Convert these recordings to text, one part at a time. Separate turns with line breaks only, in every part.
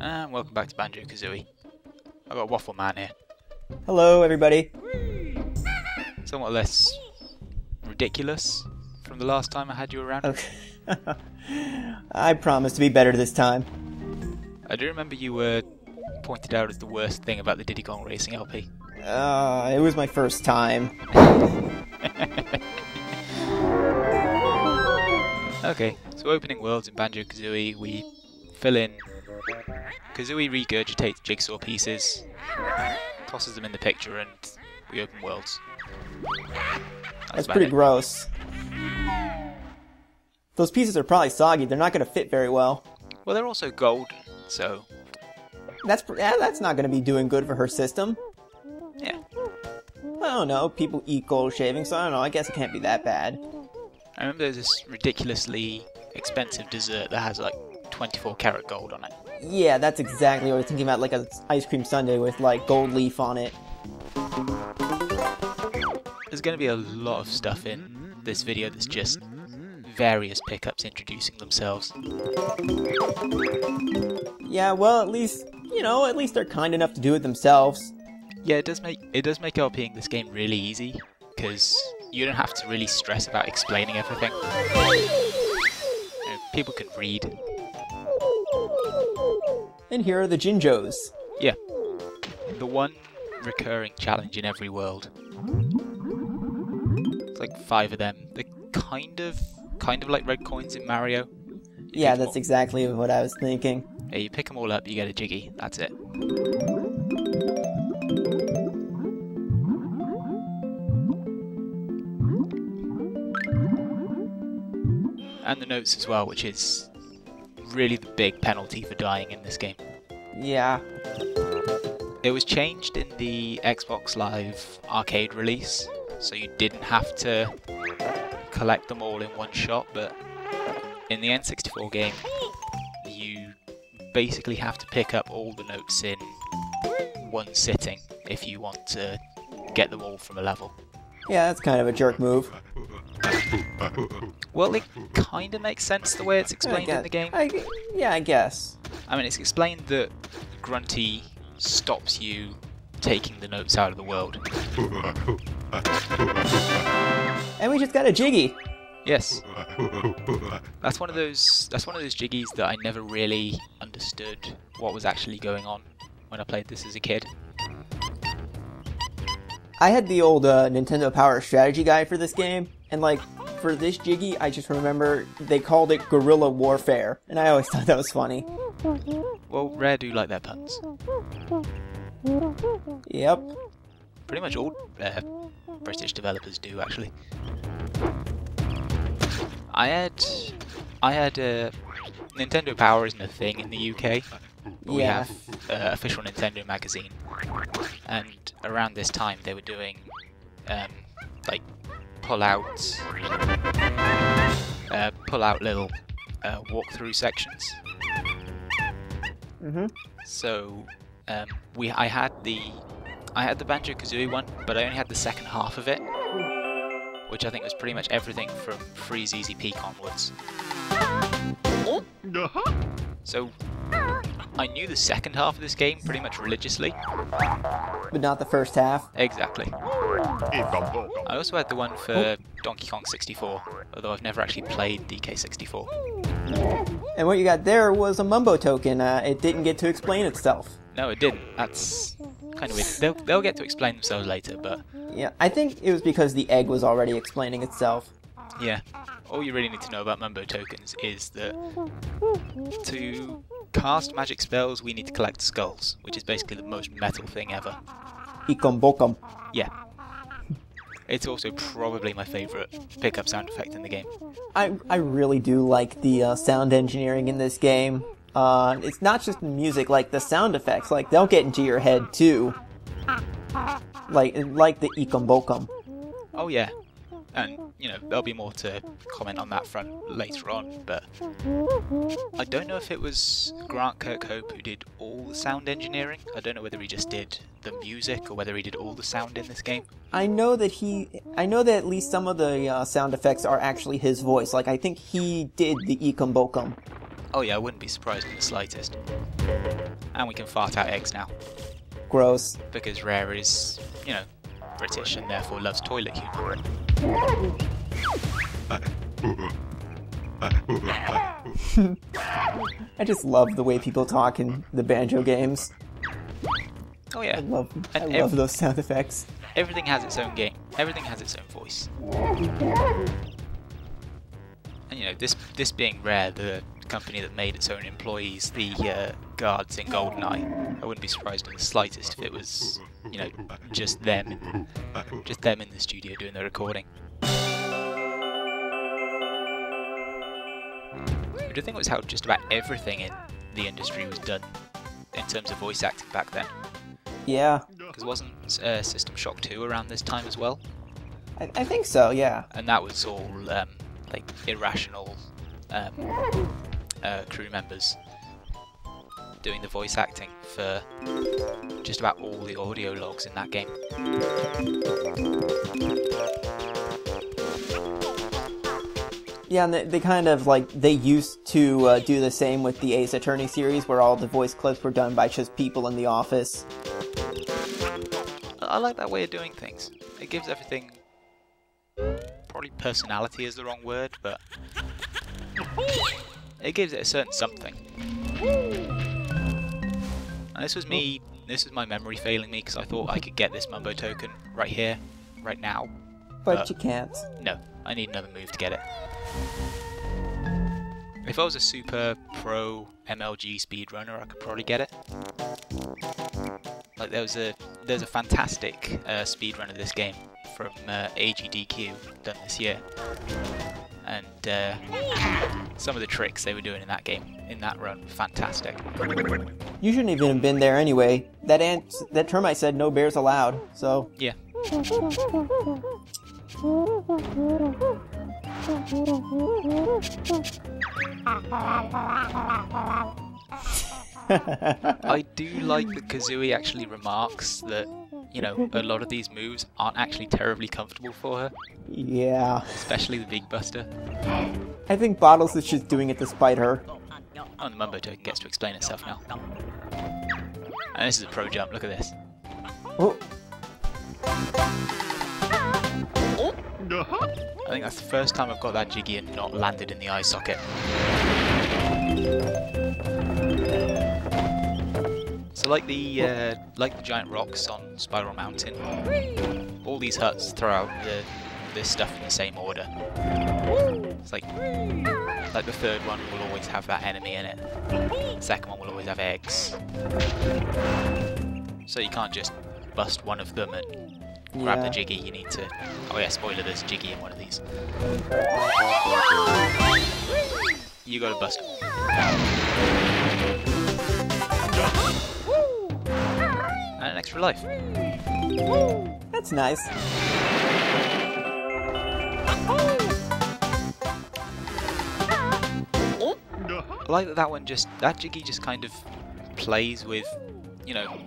And welcome back to Banjo-Kazooie. I've got Waffleman here.
Hello, everybody.
Somewhat less ridiculous from the last time I had you around.
Okay. I promise to be better this time.
I do remember you were pointed out as the worst thing about the Diddy Kong Racing LP.
It was my first time.
Okay, so opening worlds in Banjo-Kazooie, we fill in. Kazooie regurgitates jigsaw pieces, tosses them in the picture, and we open worlds.
That's pretty gross. Those pieces are probably soggy. They're not going to fit very well.
Well, they're also gold, so...
That's not going to be doing good for her system.
Yeah.
I don't know. People eat gold shavings, so I don't know. I guess it can't be that bad.
I remember there's this ridiculously expensive dessert that has like 24 karat gold on it.
Yeah, that's exactly what I was thinking about, like an ice cream sundae with like gold leaf on it.
There's going to be a lot of stuff in this video that's just various pickups introducing themselves.
Yeah, well, at least, at least they're kind enough to do it themselves.
Yeah, it does make LPing this game really easy, because you don't have to really stress about explaining everything. People can read.
And here are the Jinjos.
Yeah. The one recurring challenge in every world. It's like 5 of them. They're kind of like red coins in Mario.
Yeah, that's exactly what I was thinking.
Yeah, you pick them all up, you get a Jiggy. That's it. And the notes as well, which is really the big penalty for dying in this game.
Yeah.
It was changed in the Xbox Live Arcade release, so you didn't have to collect them all in one shot, but in the N64 game, you basically have to pick up all the notes in one sitting if you want to get them all from a level.
Yeah, that's kind of a jerk move.
Well, it kind of makes sense the way it's explained in the game.
Yeah, I guess.
I mean, it's explained that Grunty stops you taking the notes out of the world.
And we just got a Jiggy.
Yes. That's one of those Jiggies that I never really understood what was actually going on when I played this as a kid.
I had the old Nintendo Power strategy guide for this game, and for this Jiggy, I just remember they called it Guerrilla Warfare, and I always thought that was funny.
Well, Rare do like their puns.
Yep.
Pretty much all British developers do, actually. I had Nintendo Power isn't a thing in the UK. We have official Nintendo magazine, and around this time they were doing pull out little walkthrough sections.
Mhm.
So I had the Banjo-Kazooie one, but I only had the second half of it, which I think was pretty much everything from Freeze Easy Peak onwards. So I knew the second half of this game pretty much religiously.
But not the first half.
Exactly. I also had the one for Donkey Kong 64, although I've never actually played DK64.
And what you got there was a Mumbo token. It didn't get to explain itself.
No, it didn't. That's kind of weird. They'll get to explain themselves later, but...
Yeah, I think it was because the egg was already explaining itself.
Yeah. All you really need to know about Mumbo tokens is that to cast magic spells, we need to collect skulls, which is basically the most metal thing ever.
Ikom bokom.
Yeah. It's also probably my favourite pickup sound effect in the game.
I really do like the sound engineering in this game. It's not just the music, like the sound effects, they'll get into your head too. Like the Ikom bokom.
Oh yeah. And, there'll be more to comment on that front later on, but I don't know if it was Grant Kirkhope who did all the sound engineering. I don't know whether he just did the music or whether he did all the sound in this game.
I know that at least some of the sound effects are actually his voice. I think he did the Ikom bokom.
Oh yeah, I wouldn't be surprised in the slightest. And we can fart out eggs now.
Gross.
Because Rare is, you know, British and therefore loves toilet humour.
I just love the way people talk in the Banjo games.
Oh yeah.
I love those sound effects.
Everything has its own game. Everything has its own voice. And you know, this being Rare, the company that made its own employees, the guards in GoldenEye, I wouldn't be surprised in the slightest if it was, you know, just them in the studio doing the recording. But the thing was how just about everything in the industry was done in terms of voice acting back then.
Yeah.
Because wasn't System Shock 2 around this time as well?
I think so, yeah.
And that was all like irrational crew members doing the voice acting for just about all the audio logs in that game.
Yeah, and they kind of like, they used to do the same with the Ace Attorney series, where all the voice clips were done by just people in the office.
I like that way of doing things. It gives everything, probably personality is the wrong word, but it gives it a certain something. And this was my memory failing me, because I thought I could get this Mumbo token right here, right now.
But you can't.
No, I need another move to get it. If I was a super pro MLG speedrunner, I could probably get it. Like there's a fantastic speedrun of this game from AGDQ done this year, and some of the tricks they were doing in that game, in that run, were fantastic.
You shouldn't even have been there anyway. That termite said no bears allowed, so...
Yeah. I do like that Kazooie actually remarks that, you know, a lot of these moves aren't actually terribly comfortable for her.
Yeah.
Especially the Big Buster.
I think Bottles is just doing it to spite her.
Oh, the Mumbo token gets to explain itself now. And this is a pro jump, look at this.
Oh.
I think that's the first time I've got that Jiggy and not landed in the eye socket. So like the giant rocks on Spiral Mountain, all these huts throw out this stuff in the same order. It's like the third one will always have that enemy in it. The second one will always have eggs. So you can't just bust one of them and grab the Jiggy, you need to... Oh yeah, spoiler, there's a Jiggy in one of these. You gotta bust it. And an extra life.
That's nice.
I like that Jiggy just kind of plays with, you know,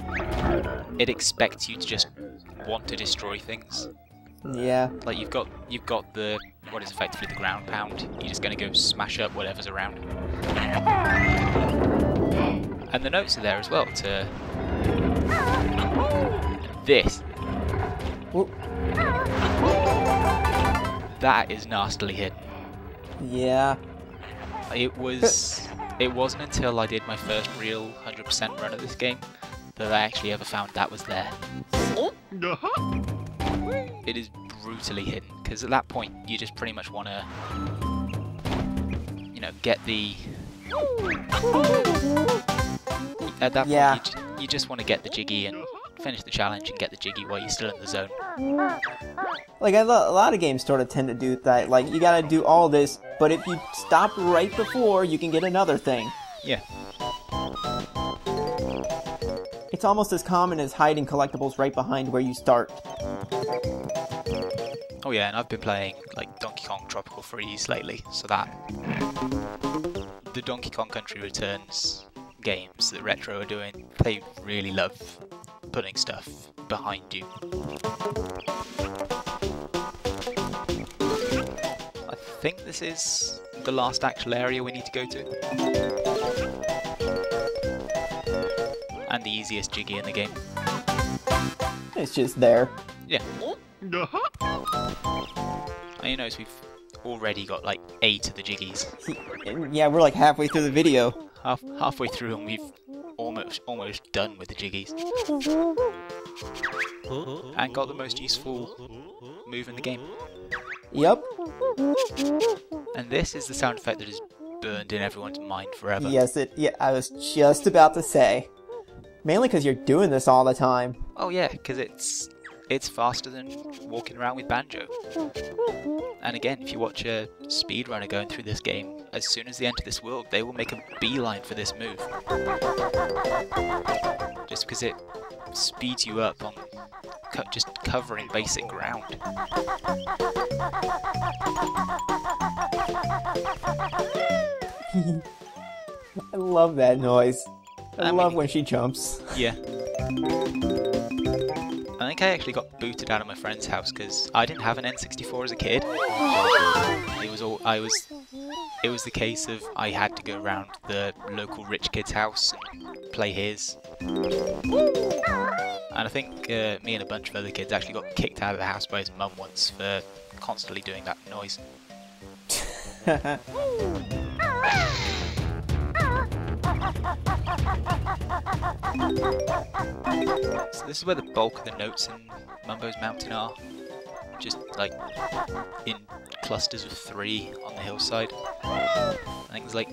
it expects you to just want to destroy things.
Yeah.
Like you've got the, what is effectively the ground pound. You're just gonna go smash up whatever's around. And the notes are there as well to this.
Whoop.
That is nastily hidden.
Yeah.
It wasn't until I did my first real 100% run of this game that I actually ever found that was there. It is brutally hidden, because at that point you just pretty much want to, you know, get the... At that point you just want to get the Jiggy and finish the challenge and get the Jiggy while you're still in the zone.
Like, a lot of games sort of tend to do that. Like, you gotta do all this, but if you stop right before, you can get another thing.
Yeah.
It's almost as common as hiding collectibles right behind where you start.
Oh yeah, and I've been playing like Donkey Kong Tropical Freeze lately, so that the Donkey Kong Country Returns games that Retro are doing, they really love putting stuff behind you. I think this is the last actual area we need to go to. And the easiest Jiggy in the game.
It's just there.
Yeah. And you notice we've already got like 8 of the Jiggies.
Yeah, we're like halfway through the video.
Halfway through and we've almost done with the Jiggies. And got the most useful move in the game.
Yep.
And this is the sound effect that is burned in everyone's mind forever.
Yes, yeah, I was just about to say. Mainly because you're doing this all the time.
Oh yeah, because it's faster than walking around with Banjo. And again, if you watch a speedrunner going through this game, as soon as they enter this world, they will make a beeline for this move. Just because it speeds you up on just covering basic ground.
I love that noise. I love
mean,
when she jumps.
Yeah. I think I actually got booted out of my friend's house because I didn't have an N64 as a kid. It was the case of I had to go around the local rich kid's house and play his. And I think me and a bunch of other kids actually got kicked out of the house by his mum once for constantly doing that noise. So this is where the bulk of the notes in Mumbo's Mountain are. Just like in clusters of 3 on the hillside. I think there's like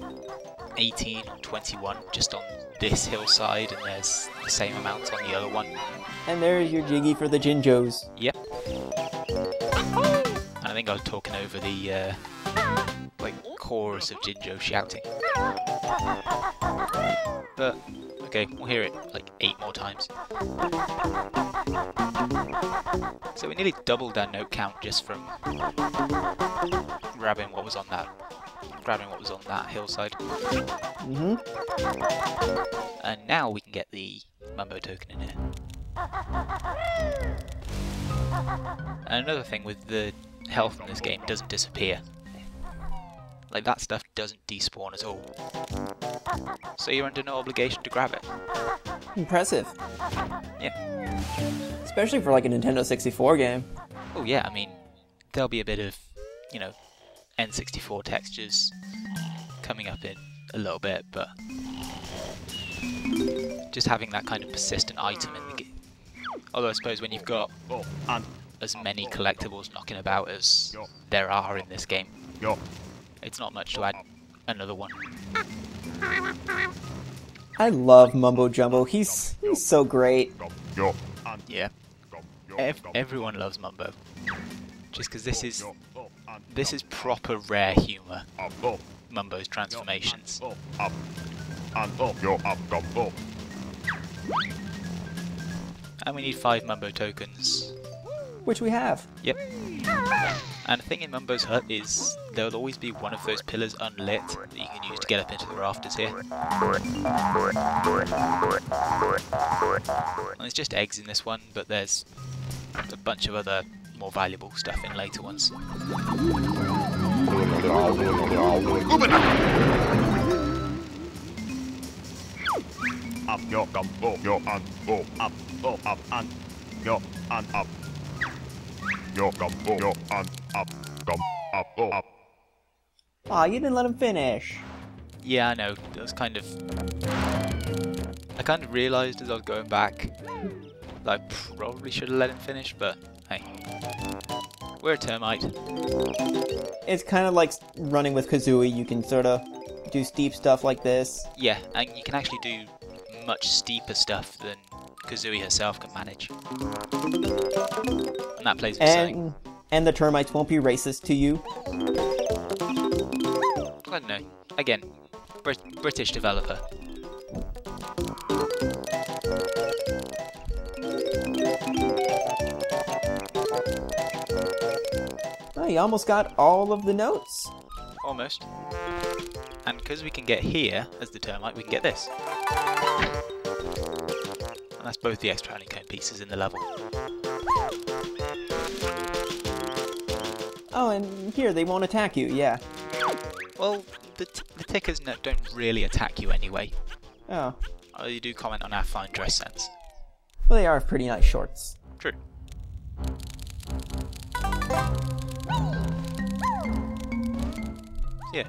18 or 21 just on this hillside, and there's the same amount on the other one.
And there's your Jiggy for the Jinjos.
Yep. And I think I was talking over the like chorus of Jinjo shouting. But okay, we'll hear it like 8 more times. So we nearly doubled our note count just from grabbing what was on that hillside.
Mm-hmm.
And now we can get the Mumbo token in here. And another thing with the health in this game, it doesn't disappear. Like that stuff doesn't despawn at all. So you're under no obligation to grab it.
Impressive.
Yeah.
Especially for like a Nintendo 64 game.
Oh yeah, I mean, there'll be a bit of, you know, N64 textures coming up in a little bit, but just having that kind of persistent item in the game. Although I suppose when you've got as many collectibles knocking about as there are in this game, it's not much to add another one.
I love Mumbo Jumbo. He's so great.
Yeah. Everyone loves Mumbo. Just because this is proper rare humour. Mumbo's transformations. And we need 5 Mumbo tokens.
Which we have.
Yep. And the thing in Mumbo's hut is there will always be one of those pillars unlit that you can use to get up into the rafters here. And there's just eggs in this one, but there's a bunch of other more valuable stuff in later ones.
Aw, you didn't let him finish.
Yeah, I know. That was kind of... I kind of realised as I was going back that I probably should have let him finish, but hey. We're a termite.
It's kind of like running with Kazooie. You can sort of do steep stuff like this.
Yeah, and you can actually do much steeper stuff than Kazooie herself can manage. And that plays with something.
And the termites won't be racist to you.
I don't know. Again, British developer.
Oh, you almost got all of the notes.
Almost. And because we can get here as the termite, we can get this. And that's both the extra honeycomb pieces in the level.
Oh, and here, they won't attack you, yeah.
Well, the tickers don't really attack you anyway.
Oh.
You do comment on our fine dress sense.
Well, they are pretty nice shorts.
True. Yeah.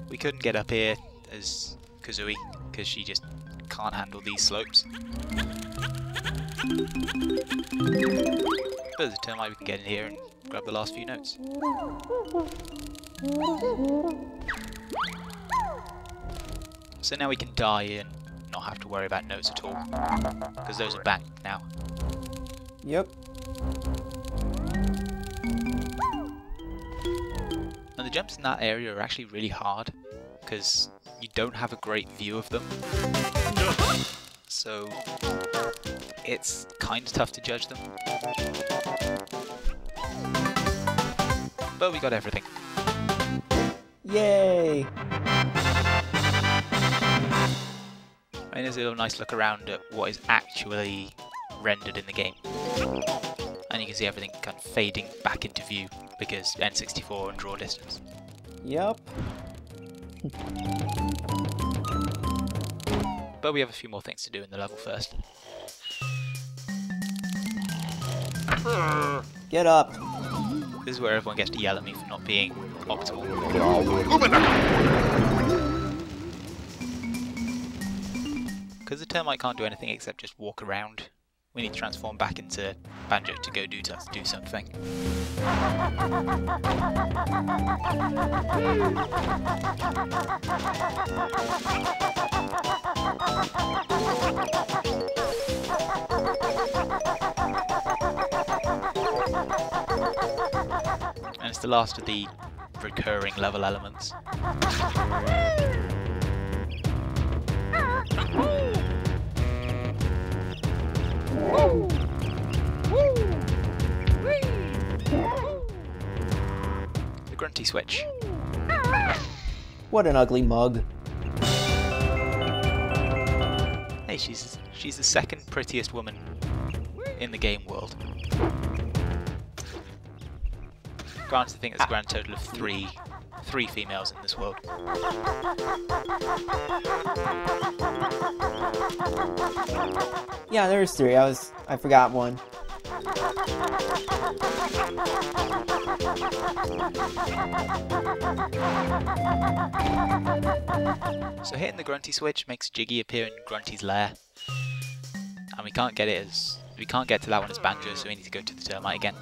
We couldn't get up here as Kazooie because she just can't handle these slopes. But as a termite we can get in here and grab the last few notes. So now we can die and not have to worry about notes at all, because those are banked now.
Yep.
And the jumps in that area are actually really hard, because you don't have a great view of them. So it's kind of tough to judge them. But we got everything.
Yay!
And there's a nice look around at what is actually rendered in the game. And you can see everything kind of fading back into view because N64 and draw distance.
Yep.
But we have a few more things to do in the level first.
Get up.
This is where everyone gets to yell at me for not being optimal. Because the termite can't do anything except just walk around, we need to transform back into Banjo to go do something. And it's the last of the recurring level elements. The grunty switch.
What an ugly mug.
Hey, she's the second prettiest woman in the game world. Granted, I think it's a grand total of three females in this world.
Yeah, there's three. I forgot one.
So hitting the grunty switch makes Jiggy appear in Grunty's lair, and we can't get to that one as Banjo, so we need to go to the termite again.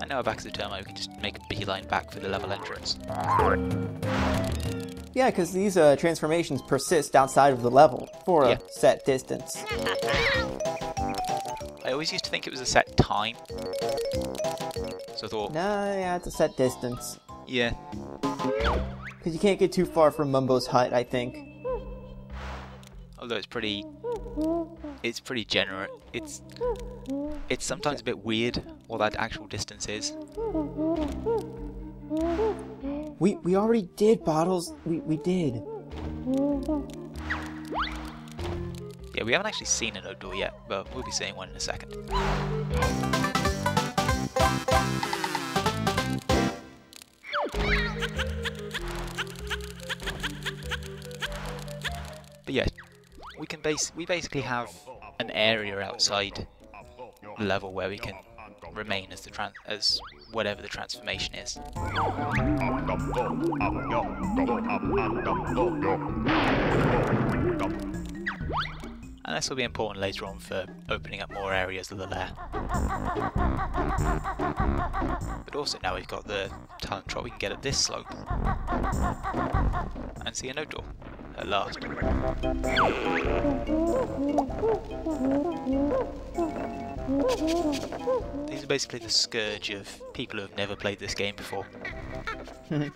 And now we're back to the termite, we can just make a beeline back for the level entrance.
Yeah, because these transformations persist outside of the level for a set distance.
I always used to think it was a set time. So I thought...
Nah, yeah, it's a set distance.
Yeah.
Because you can't get too far from Mumbo's hut, I think.
Although it's pretty generous. It's sometimes a bit weird what that actual distance is.
We already did, Bottles. We did.
Yeah, we haven't actually seen an oak door yet, but we'll be seeing one in a second. But yeah, we basically have an area outside the level where we can remain as whatever the transformation is. And this will be important later on for opening up more areas of the lair. But also now we've got the talent trot, we can get at this slope and see a note door at last. These are basically the scourge of people who have never played this game before. And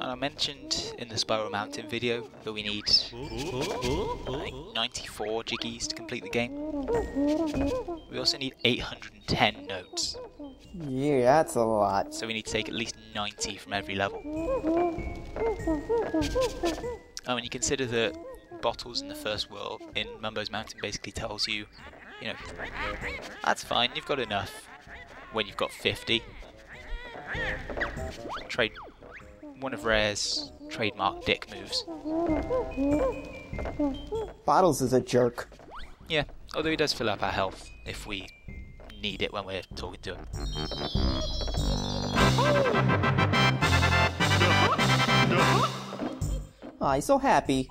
And I mentioned in the Spiral Mountain video that we need like 94 jiggies to complete the game. We also need 810 notes.
Yeah, that's a lot.
So we need to take at least 90 from every level. Oh, and you consider that bottles in the first world in Mumbo's Mountain basically tells you, you know, that's fine, you've got enough when you've got 50. Trade one of Rare's trademark dick moves.
Bottles is a jerk.
Yeah, although he does fill up our health if we need it when we're talking to him.
Aw, he's so happy.